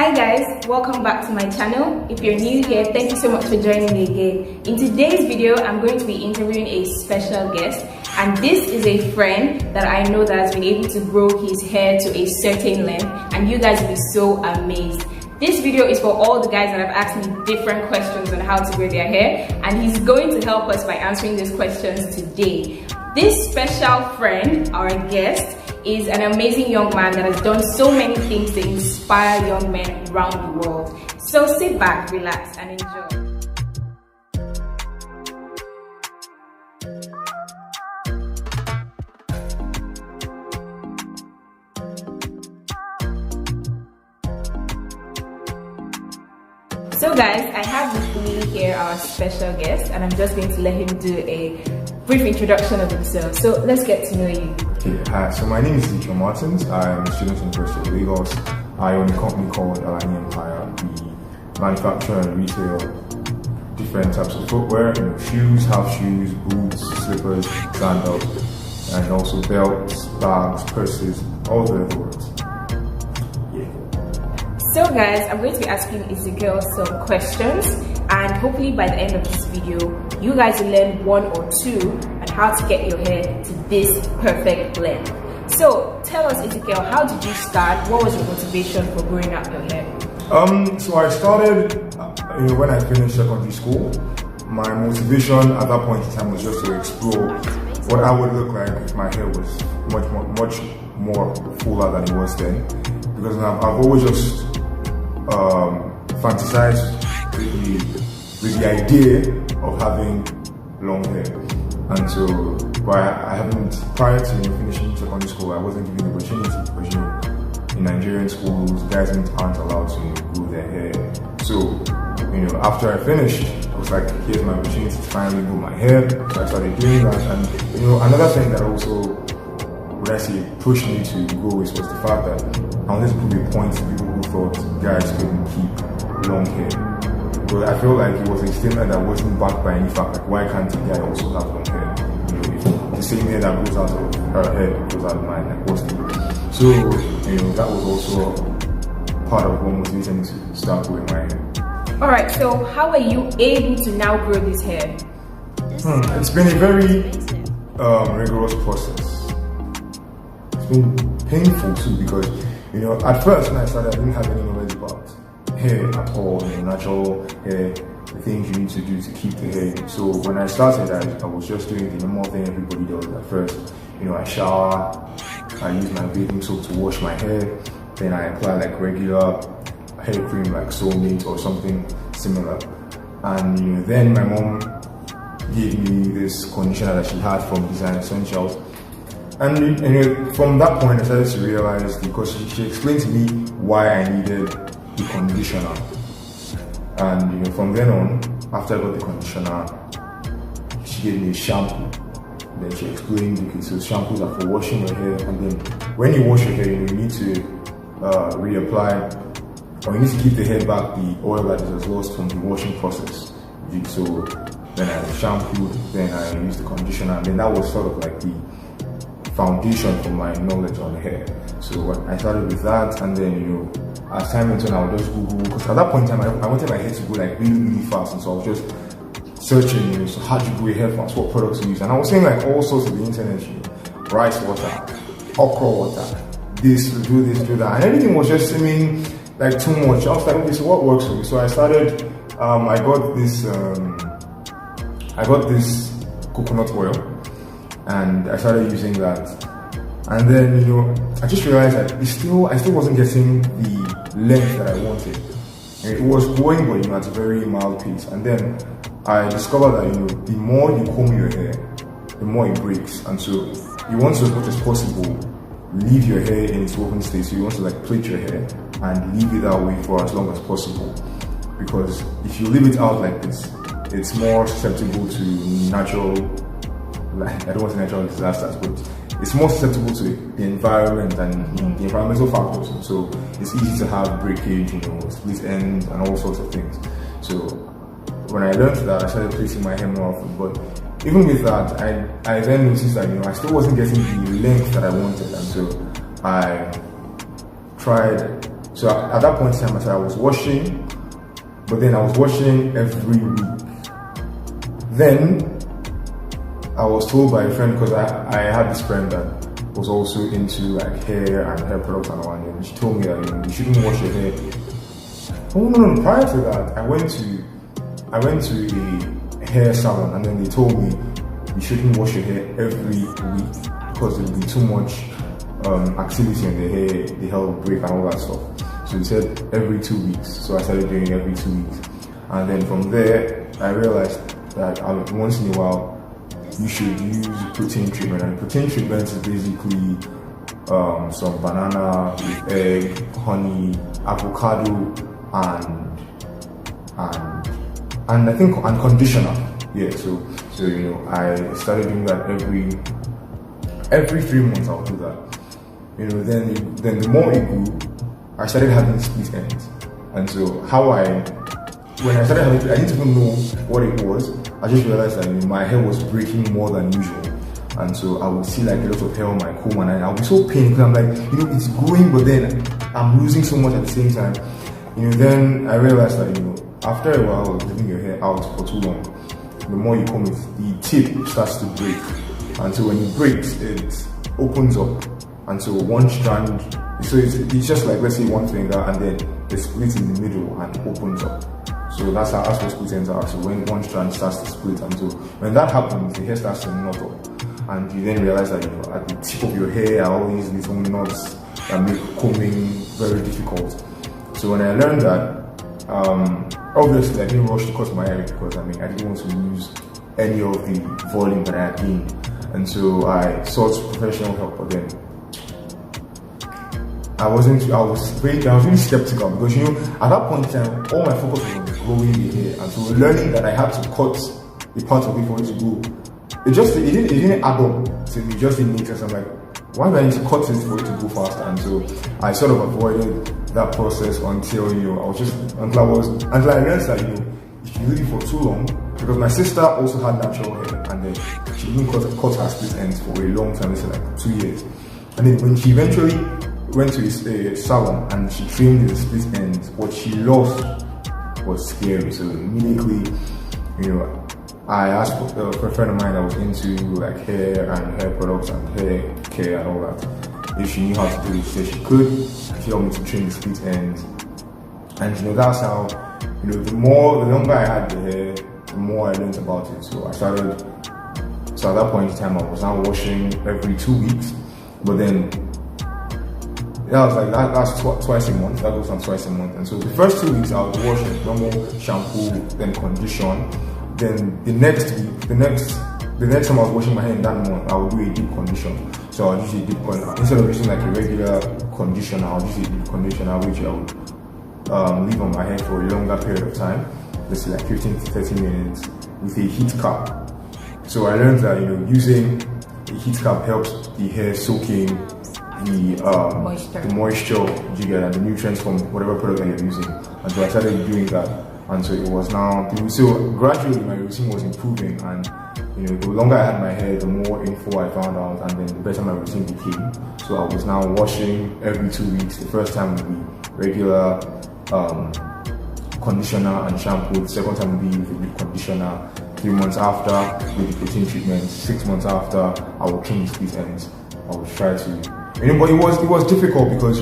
Hi guys, welcome back to my channel. If you're new here, thank you so much for joining me again. In today's video, I'm going to be interviewing a special guest, and this is a friend that I know that has been able to grow his hair to a certain length, and you guys will be so amazed. This video is for all the guys that have asked me different questions on how to grow their hair, and he's going to help us by answering these questions today. This special friend, our guest, is an amazing young man that has done so many things to inspire young men around the world. So sit back, relax, and enjoy. So guys, I have with me here our special guest, and I'm just going to let him do a brief introduction of himself. So let's get to know you. Okay, hi, so my name is Ezekiel Martins. I'm a student in the University of Lagos. I own a company called Alani Empire. We manufacture and retail different types of footwear, shoes, house shoes, boots, slippers, sandals, and also belts, bags, purses, all the other words. So guys, I'm going to be asking Ezekiel some questions, and hopefully by the end of this video, you guys will learn one or two on how to get your hair to this perfect length. So tell us, Ezekiel, how did you start? What was your motivation for growing out your hair? So I started, when I finished secondary school. My motivation at that point in time was just to explore what I would look like if my hair was much more fuller than it was then. Because I've always just fantasized with the idea of having long hair, and so prior to finishing secondary school, I wasn't given the opportunity because in Nigerian schools, guys aren't allowed to grow their hair. So after I finished, I was like, here's my opportunity to finally grow my hair. So I started doing that, and another thing that also pushed me to grow was the fact that I wanted to prove a point to people who thought guys couldn't keep long hair. But I feel like it was a statement that wasn't backed by any fact. Like, why can't a guy also have long hair? If the same hair that grows out of her head grows out of mine, like, what's the difference? So that was also part of what motivated me to start growing my hair. Alright, so how are you able to now grow this hair? It's been a very rigorous process. It's been painful too, because at first when I started, I didn't have any knowledge about hair at all, natural hair, the things you need to do to keep the hair. So when I started, I was just doing the normal thing everybody does at first. I shower, I use my bathing soap to wash my hair, then I apply like regular hair cream like Soulmate or something similar. And then my mom gave me this conditioner that she had from Design Essentials. And from that point, I started to realize, because she explained to me why I needed the conditioner. And from then on, after I got the conditioner, she gave me a shampoo. Then she explained, okay, so shampoos are for washing your hair, and then when you wash your hair, you need to reapply, or you need to give the hair back the oil that is lost from the washing process. So then I shampooed, then I used the conditioner, and then that was sort of like the foundation for my knowledge on hair. So I started with that, and then as time went on, I would just Google, because at that point in time I wanted my hair to go like really fast, and so I was just searching, so how do you grow your hair fast, what products to use, and I was saying like all sorts of the internet, rice water, okra water, this, do that, and everything was just seeming like too much. I was like, okay, so what works for me? So I started, I got this coconut oil, and I started using that, and then I just realized that I still wasn't getting the length that I wanted. It was growing, but at a very mild pace. And then I discovered that the more you comb your hair, the more it breaks, and so you want to, as much as possible, leave your hair in its woven state. So you want to like plait your hair and leave it that way for as long as possible, because if you leave it out like this, it's more susceptible to natural, I don't want to say natural disasters, but it's more susceptible to the environment and the environmental factors. So it's easy to have breakage, split ends and all sorts of things. So when I learned that, I started placing my hair more often. But even with that, I then noticed that I still wasn't getting the length that I wanted, and so I tried So at that point in time, I said I was washing, but then I was washing every week. Then I was told by a friend, because I had this friend that was also into like hair and hair products and all, and she told me that you shouldn't wash your hair. Oh no! Prior to that, I went to a hair salon, and then they told me you shouldn't wash your hair every week because there will be too much activity in the hair, the hair will break and all that stuff. So they said every 2 weeks. So I started doing it every 2 weeks, and then from there I realized that once in a while you should use protein treatment. And protein treatment is basically some banana with egg, honey, avocado, and I think conditioner. Yeah, so I started doing that every 3 months. I'll do that. Then the more it grew, I started having split ends. And so when I started having, I didn't even know what it was. I just realized that my hair was breaking more than usual. And so I would see like a lot of hair on my comb, and I'll be so pained because I'm like, it's growing, but then I'm losing so much at the same time. Then I realized that, after a while of leaving your hair out for too long, the more you comb it, the tip starts to break. And so when it breaks, it opens up. And so one strand, so it's just like, let's say one finger, and then it splits in the middle and opens up. So that's what split ends are. So when one strand starts to split, and so when that happens, the hair starts to knot up. And you then realize that, at the tip of your hair are all these little knots that make combing very difficult. So when I learned that, obviously I didn't rush to cut my hair because I didn't want to lose any of the volume that I had gained. And so I sought professional help, but then I was really skeptical because at that point in time, all my focus was on growing the hair, and so learning that I had to cut the part of it for it to grow, it didn't add up to me. Just didn't make sense. I'm like, why do I need to cut it for it to go faster? And so I sort of avoided that process until I realized that if you leave it for too long, because my sister also had natural hair, and then she didn't cut her split ends for a long time, it's like 2 years. And then when she eventually went to a salon and she trimmed the split ends, what she lost was scary. So immediately, I asked for a friend of mine that was into like hair and hair products and hair care and all that, if she knew how to do it. She said she could. She helped me to trim the split ends, and that's how the longer I had the hair, the more I learned about it. So at that point in time, I was now washing every 2 weeks, but then that was like that's twice a month. That goes on twice a month. And so the first 2 weeks I would wash with normal shampoo, then condition. Then the next time I was washing my hair in that month, I would do a deep condition. So I would use a deep conditioner instead of using like a regular conditioner. I would use a deep conditioner, which I would leave on my hair for a longer period of time, let's say like 15 to 30 minutes, with a heat cap. So I learned that using a heat cap helps the hair soaking the moisture you get and the nutrients from whatever product that you're using. And so I started doing that, and so it was so gradually my routine was improving, and the longer I had my hair, the more info I found out, and then the better my routine became. So I was now washing every 2 weeks. The first time would be regular conditioner and shampoo. The second time would be with the conditioner. 3 months after with the protein treatment. 6 months after I would trim the split ends. I would try to, but it was difficult because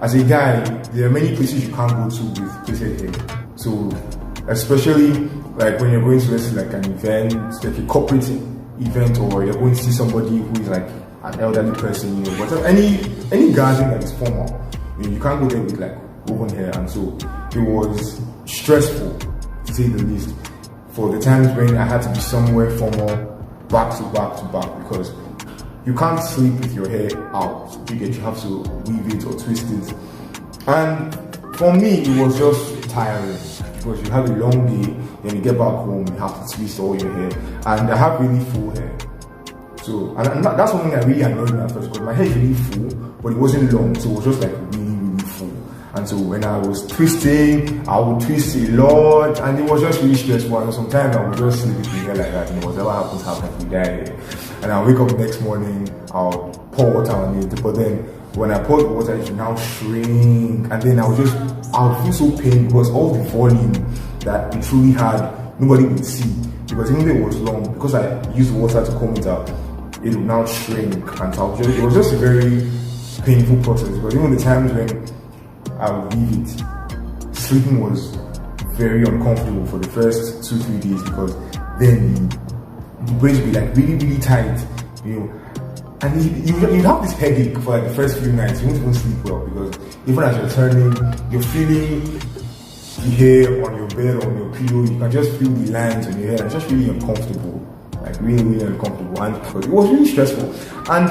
as a guy, there are many places you can't go to with plaited hair. So especially like when you're going to like an event, like a corporate event, or you're going to see somebody who is like an elderly person, whatever, any gathering that is formal, you can't go there with like woven hair. And so it was stressful, to say the least, for the times when I had to be somewhere formal, back to back, because you can't sleep with your hair out. You have to weave it or twist it. And for me, it was just tiring because you have a long day, then you get back home, you have to twist all your hair. And I have really full hair. So, and that's something that really annoyed me at first, because my hair is really full, but it wasn't long, so it was just like really, really full. And so when I was twisting, I would twist a lot, and it was just really stressful. And sometimes I would just sleep with the hair like that, whatever happens, we die. And I'll wake up the next morning, I'll pour water on it, but then when I pour the water, it would now shrink, and then I would feel so pain because all the volume that it truly had, nobody would see. Because even though it was long, because I used water to comb it out, it would now shrink, and so it was just a very painful process. Because even the times when I would leave it, sleeping was very uncomfortable for the first 2-3 days, because then the brains would be like really, really tight, and you have this headache for like the first few nights. You won't even sleep well, because even as you're turning, you're feeling the hair on your bed or on your pillow. You can just feel the lines on your hair. It's just really uncomfortable, like really, really uncomfortable. And because it was really stressful, and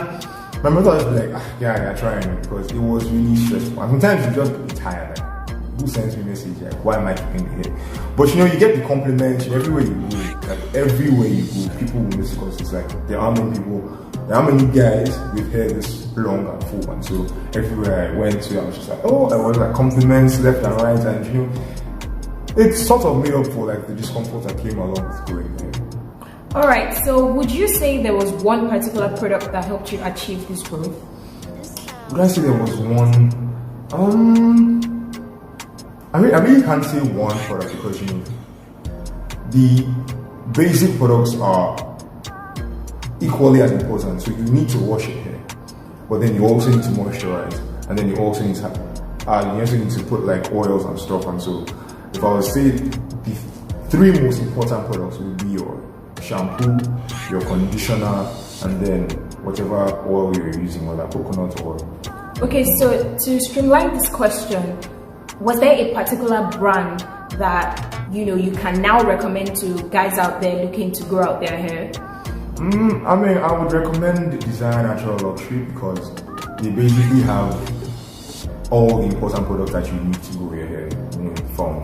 my mother was like, yeah, trying it, because it was really stressful. And sometimes you just be tired. Like, who sends me a message? Like, why am I keeping the hair? But you get the compliments everywhere you go. Like everywhere you go, people will miss, because it's like there are many guys with hair this long and full. And so everywhere I went to, I was just like, I was like compliments left and right, and it sort of made up for like the discomfort that came along with growing hair. Alright, so would you say there was one particular product that helped you achieve this growth? Would I say there was one? I really can't say one product, because the basic products are equally as important. So you need to wash your hair, but then you also need to moisturize, and then you also need to put like oils and stuff. And so if I would say the 3 most important products would be your shampoo, your conditioner, and then whatever oil you're using, whether coconut oil. Okay, so to streamline this question, was there a particular brand that you can now recommend to guys out there looking to grow out their hair? I would recommend Desire Natural Luxury, because they basically have all the important products that you need to grow your hair, from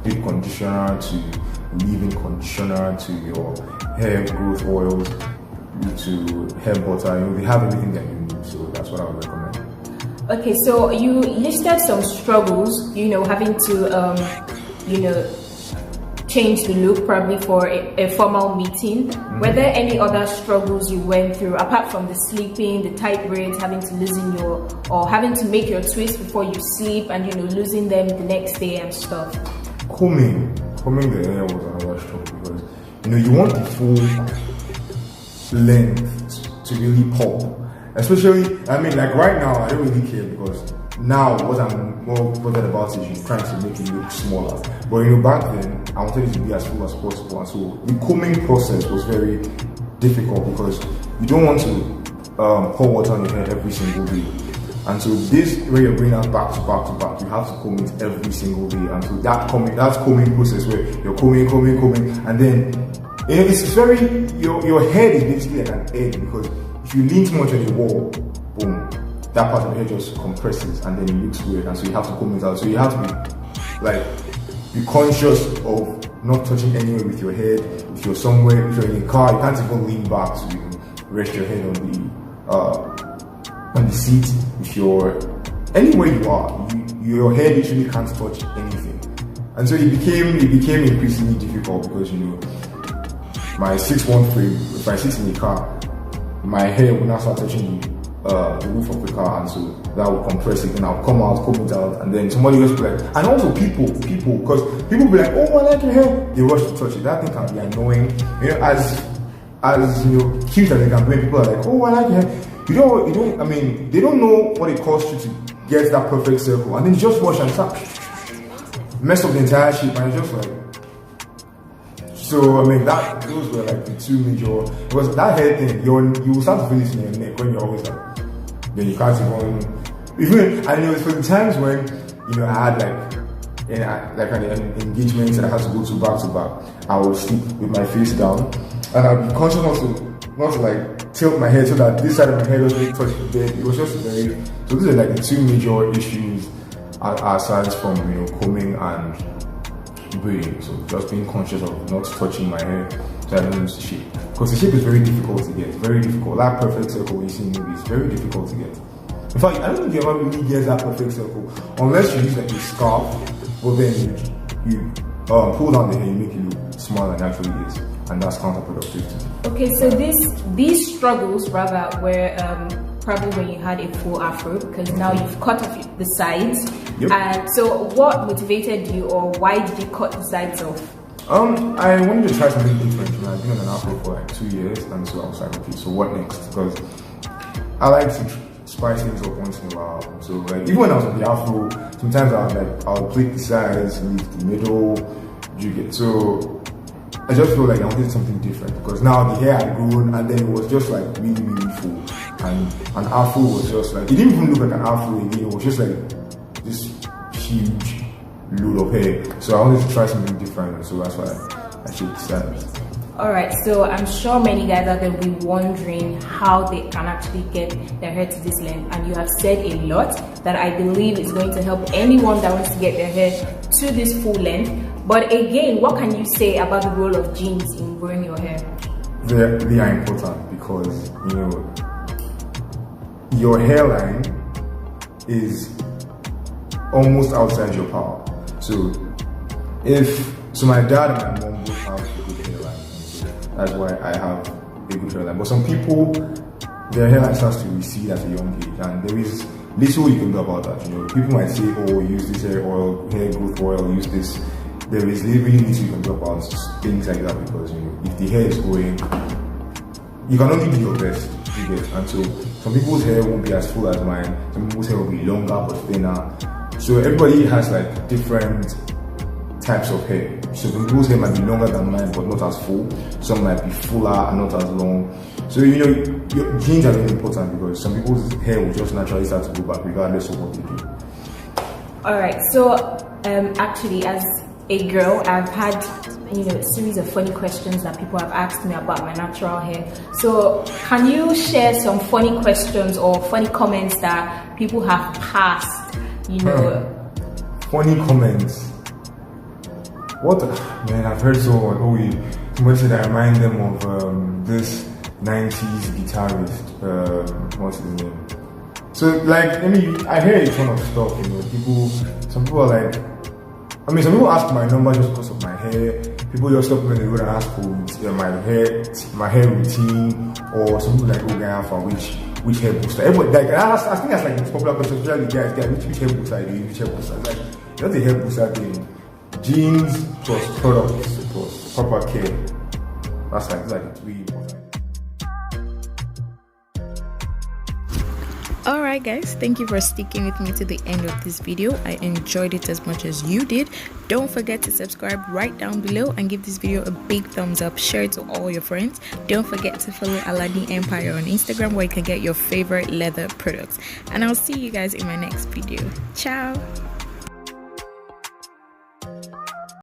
deep conditioner to leave-in conditioner to your hair growth oils to hair butter. They have everything that you need, so that's what I would recommend. Okay, so you listed some struggles, having to, change the look probably for a formal meeting. Were there any other struggles you went through apart from the sleeping, the tight braids, having to having to make your twists before you sleep, and losing them the next day and stuff? Combing the hair was another struggle, because you want the full length to really pop. Especially, like right now, I don't really care, because now what I'm more bothered about is trying to make it look smaller. But back then, I wanted it to be as full as possible, and so the combing process was very difficult, because you don't want to pour water on your hair every single day. And so this, where you're bringing out back to back to back, you have to comb it every single day. And so that's combing process where you're combing, and then it's very, your head is basically like an egg, because if you lean too much on the wall, boom, that part of the hair just compresses, and then it looks weird, and so you have to comb it out. So you have to be conscious of not touching anywhere with your head. If you're somewhere, if you're in a car, you can't even lean back so you can rest your head on the seat. If you're anywhere you are, your head literally can't touch anything. And so it became increasingly difficult, because my 6'1" frame, if I sit in the car, my hair will now start touching the roof of the car, and so that will compress it, and I'll come out, comb it out, and then somebody else will be like, and also people, because people will be like, oh, I like your hair, they rush to touch it. That thing can be annoying, as cute as they can be. People are like, oh, I like your hair. They don't know what it costs you to get that perfect circle, and then you just wash and start mess up the entire shape, and it's just like. So those were like the 2 major, because that hair thing, you will start to feel it in your neck when you're always like, then you can't even, and it was for the times when, I had like an engagement and I had to go to back, I would sleep with my face down, and I'd be conscious not to like tilt my head so that this side of my head doesn't touch the bed. It was just so these are like the 2 major issues aside from, combing and braiding. So just being conscious of not touching my hair so I don't lose the shape, because the shape is very difficult to get, very difficult. That perfect circle you see in movies is very difficult to get. In fact, I don't think you ever really get that perfect circle unless you use like a scarf, but then you pull down the hair, you make it look smaller than it actually is, and that's counterproductive. Okay, so these struggles rather were probably when you had a full afro, because now you've cut off the sides. Yep. And so what motivated you, or why did you cut the sides off? I wanted to try something different. You know, I've been on an afro for like 2 years, and so I was like, okay, so what next? Because I like to spice things up once in a while. So like, even when I was on the afro, sometimes I'll plate the sides, leave the middle. You get so. I just feel like I wanted something different, because now the hair had grown and then it was just like really, really full. And an afro was just like, it didn't even look like an afro again, it was just like this huge load of hair. So I wanted to try something different, so that's why I shaved the sides. Alright, so I'm sure many guys out there will be wondering how they can actually get their hair to this length, and you have said a lot that I believe is going to help anyone that wants to get their hair to this full length. But again, what can you say about the role of genes in growing your hair? They are important, because you know your hairline is almost outside your power. So my dad and my mom both have a good hairline, so that's why I have a good hairline. But some people, their hairline starts to recede at a young age, and there is little you can do about that. You know, people might say, "Oh, use this hair oil, hair growth oil, use this." There is really little you can do about things like that, because you know, if the hair is growing, you can only be your best, you get. And so some people's hair won't be as full as mine. Some people's hair will be longer but thinner. So everybody has like different types of hair. So some people's hair might be longer than mine but not as full. Some might be fuller and not as long. So you know, your genes are really important, because some people's hair will just naturally start to grow back regardless of what they do. Alright, so actually, as a girl, I've had a series of funny questions that people have asked me about my natural hair. So can you share some funny questions or funny comments that people have passed? Funny comments. What? Man, I've heard so much. Somebody said I remind them of this 90s guitarist. What's his name? So like, I hear a ton of stuff. Some people are like. Some people ask my number just because of my hair. People just stop me on the road and ask for my hair routine, or some people like, "Oh, guy, for which hair booster?" Everybody, like, I think that's like the most popular question, especially guys, which hair booster I do, which hair booster? Like, not the hair booster thing. Genes plus products plus proper care. That's like really important. Alright guys, thank you for sticking with me to the end of this video. I enjoyed it as much as you did. Don't forget to subscribe right down below and give this video a big thumbs up. Share it to all your friends. Don't forget to follow Aladdin Empire on Instagram, where you can get your favorite leather products. And I'll see you guys in my next video. Ciao!